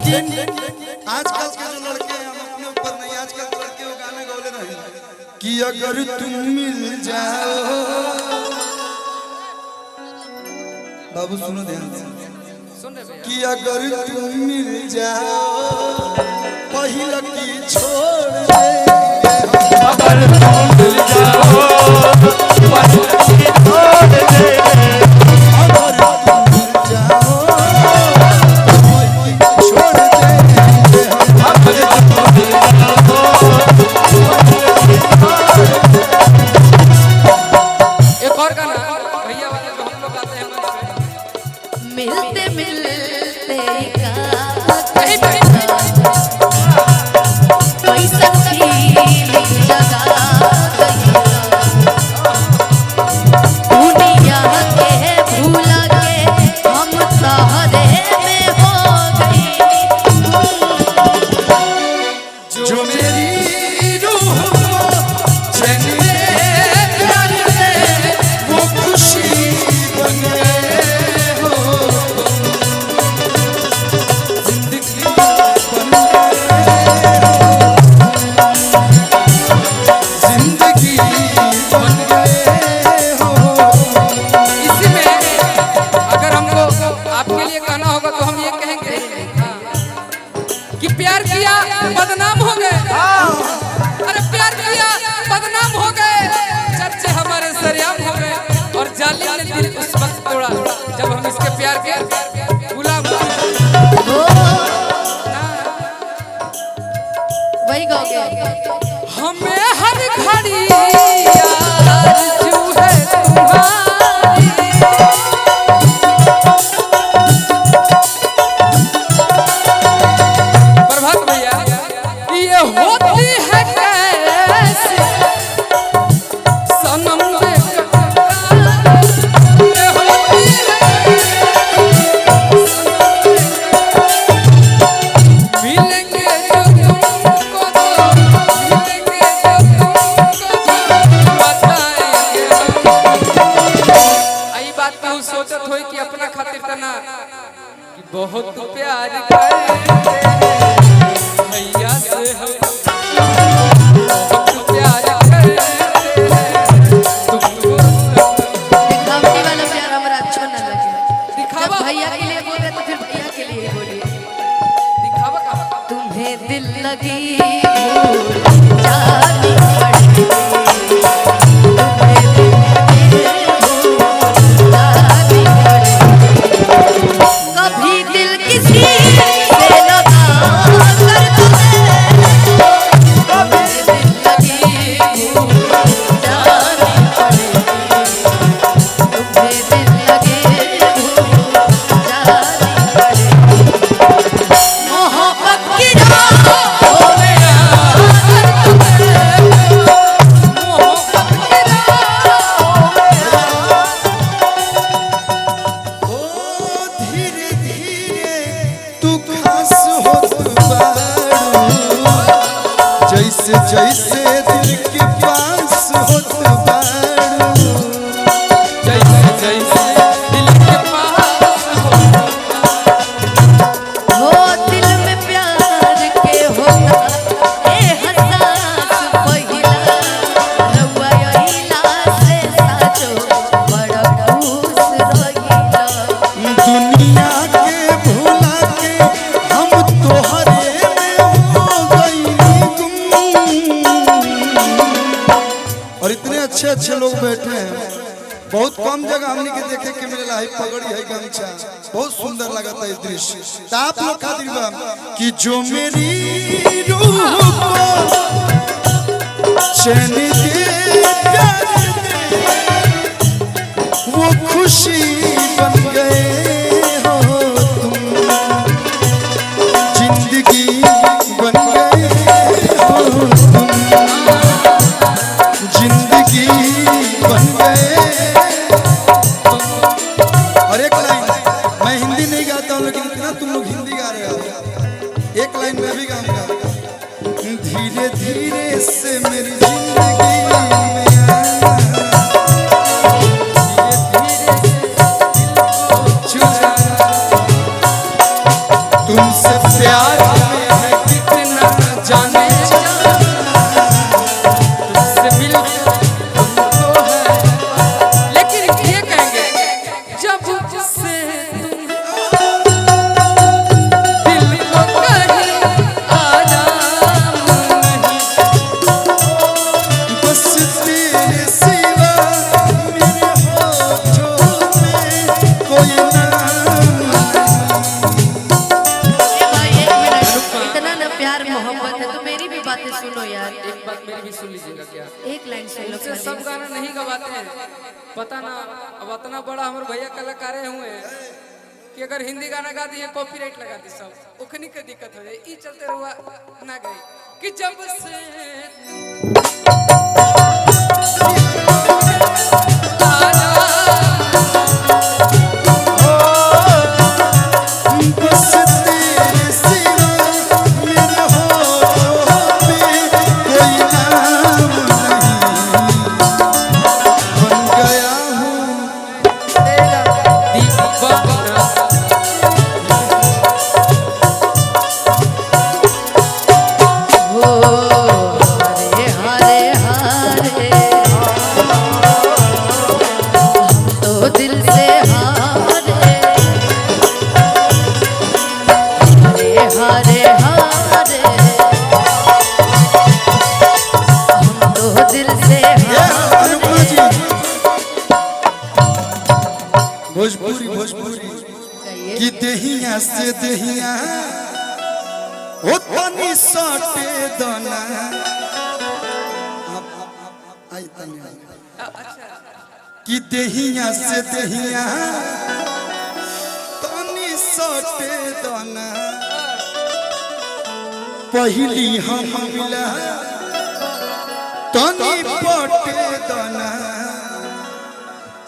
लेकिन आजकल के जो लड़के हैं हम अपने ऊपर नहीं, आजकल के लड़के वो गाना गौले नहीं कि अगर तुम मिल जाओ। बाबू सुनो ध्यान से कि अगर तुम मिल जाओ पहिला की छोड़ दे, अगर तुम मिल जाओ पहिला की छोड़ दे, अगर तुम मिल जाओ पहिला की छोड़ दे, अगर तुम मिल जाओ। एक और गाना भैया वाले जो हम लोग गाते हैं मिलते मिलते प्यार किया बदनाम हो गए। अरे प्यार किया बदनाम हो गए, चर्चे हमारे सरेआम हो गए और जालिम ने दिल उस वक्त तोड़ा जब हम इसके प्यार के गुलाम वही गाओगे। हमें हर घड़ी आरज़ू है तुम्हारी, प्रभात भैया ये होती है कैसी सनम सोचत हो कि अपना खातिर तना कि बहुत प्यार करते भैया से हम बहुत प्यार करते तुमको। दिखावटी वाला प्यार हमारा अच्छा न लगे। दिखावा जब भैया के लिए बोले तो फिर भैया के लिए ही बोलिए। दिखावा कहाँ? तुम्हें दिल लगी जानी पड़ेगी, कभी दिल किसी से लगा कर तुम्हें, कभी दिल लगी जानी पड़ेगी, तुम्हें दिल लगे जानी पड़ेगी, मोहब्बत की राहों में आकर तुम्हें, मोहब्बत की राहों में ओ धीरे धीरे तू खास होत बारू, जैसे जैसे दिल के पास होत बारू, जैसे जैसे दिल के पास हो दिल में प्यार के होता ए हसास पहिला, रउआ अइला से साचो बड़ा खुश रहिला। दुनिया के भुला के हम तोहरे में हो गई गुम। और इतने अच्छे अच्छे लोग बैठे हैं, बहुत कम जगह हमने के देखे के मिलेला है पगड़ी है गमछा, बहुत सुंदर लगता है दृश्य। तो आप लोग खातिर बा कि जो मेरी रूह को चैन दे प्यार दे, वो खुशी बन गए हो तुम, जिंदगी बन गए हो तुम, जिंदगी बन गए। और एक लाइन, मैं हिंदी नहीं गाता हूँ लेकिन इतना तुम लोग हिंदी गा रहे हो, एक लाइन मैं भी गाऊंगा। धीरे धीरे से मेरी जिंदगी में आना, तुमसे प्यार प्यार में है कितना जाने तुझसे मिल तुमको है, लेकिन ये कहेंगे जब से दिल को कहीं आराम नहीं, बस तेरे सिवा मेरे होठों पे कोई नाम भाई एक मिनट, इतना ना प्यार मोहब्बत है तो मेरी भी बातें सुनो यार। एक बात मेरी भी सुन लीजिएगा क्या, एक लाइन सुन लो से सब खाली। गाना नहीं गवाते हैं, पता ना अब इतना बड़ा हमारे भैया कलाकार हुए हैं कि अगर हिंदी गाना गा दिए कॉपीराइट लगा दी सब उखनी के दिक्कत हो जाए, ई चलते हुआ ना गई कि जब से बस तेरे सिवा मेरे होठों पे कोई नाम नहीं, बन गया हूँ दीवाना हो हरे हरे हरे, हम तो दिल से हारे, हरे हरे हरे, हम तो दिल से अनुपमा जी हारे। भोजपुरी भोजपुरी कि देहिया से देहिया हो तनी सटे दना आई तनी कि देहिया से देहिया तनी सटे दना पहली हम मिला तनी पटे दना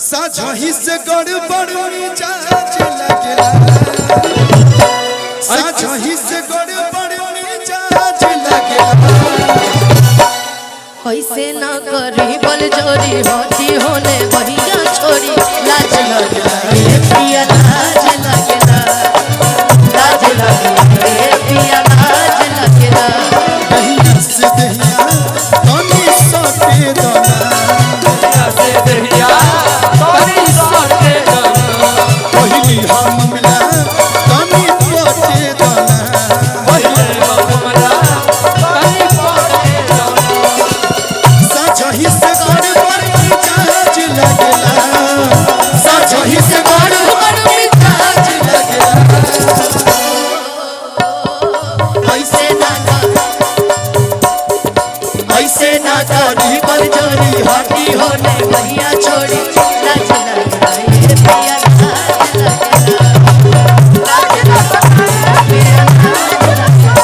साझही से गड़बड़ मिजाज लगला, साझही से गड़बड़ मिजाज लगला, ऐसे ना करी बल जोरी होती होने बढ़िया छोरी, लाज लगला ये पिया लाज लगला, लाज लगला ये पिया लाज लगला। दहिया से दहिया तनी सटे दना, से दरिया बड़ी सोते पहली हम मिला तनी पटे दना, साझही से गड़बड़ मिजाज लगला, साझही से गड़बड़ मिजाज लगला, ऐसे ना करी बल जोरी होती होने बढ़िया छोरी, लाज लगला ये पिया लाज लगला, लाज लगला ये पिया लाज लगला।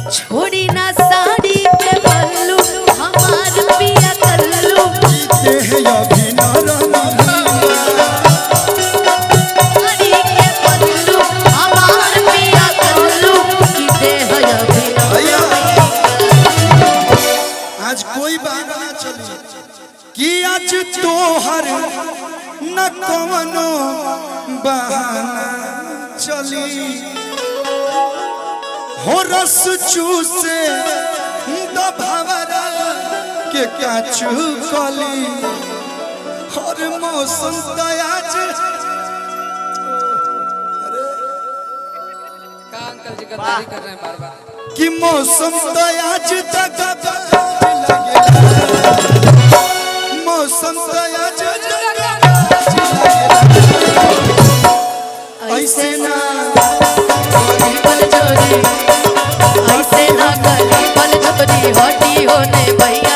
छोड़ी ना साड़ी के पल्लू हमार पिया कल्लू, जीते हैं अभी साड़ी के पल्लू हमार पिया कल्लू, की देह अभी आज कोई बात ना चली कि आज तोहर न कवनो बहाना चली, हो रस चूसे दभवरा के काचू कली, हर मौसम दयाज का अंकल जी गद्दारी कर रहे हैं बार बार। कि मौसम दयाज तक मौसम दयाज ऐसे ना बल जोरी, ऐसे ना करी बल जोरी होती होने भैया